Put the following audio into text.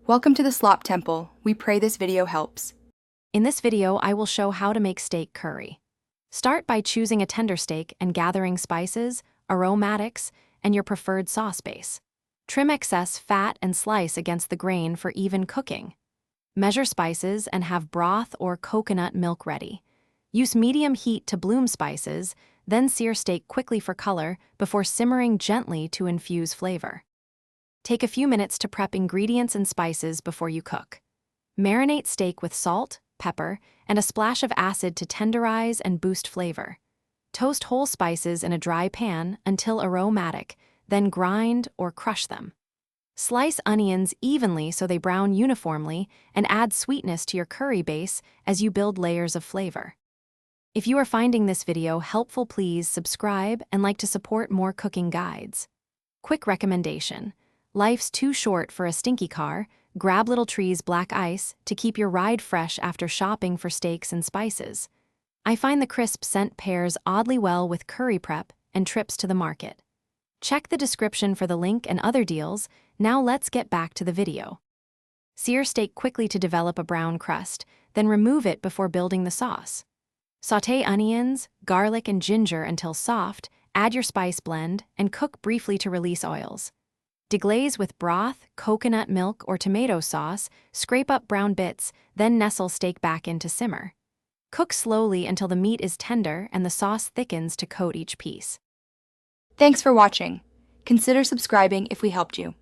Welcome to the Slop Temple. We pray this video helps. In this video, I will show how to make steak curry. Start by choosing a tender steak and gathering spices, aromatics, and your preferred sauce base. Trim excess fat and slice against the grain for even cooking. Measure spices and have broth or coconut milk ready. Use medium heat to bloom spices, then sear steak quickly for color before simmering gently to infuse flavor. Take a few minutes to prep ingredients and spices before you cook. Marinate steak with salt, pepper, and a splash of acid to tenderize and boost flavor. Toast whole spices in a dry pan until aromatic, then grind or crush them. Slice onions evenly so they brown uniformly and add sweetness to your curry base as you build layers of flavor. If you are finding this video helpful, please subscribe and like to support more cooking guides. Quick recommendation: life's too short for a stinky car. Grab Little Tree's black ice to keep your ride fresh after shopping for steaks and spices. I find the crisp scent pairs oddly well with curry prep and trips to the market. Check the description for the link and other deals. Now let's get back to the video. Sear steak quickly to develop a brown crust, then remove it before building the sauce. Sauté onions, garlic, and ginger until soft, add your spice blend, and cook briefly to release oils. Deglaze with broth, coconut milk, or tomato sauce, scrape up brown bits, then nestle steak back in to simmer. Cook slowly until the meat is tender and the sauce thickens to coat each piece. Thanks for watching. Consider subscribing if we helped you.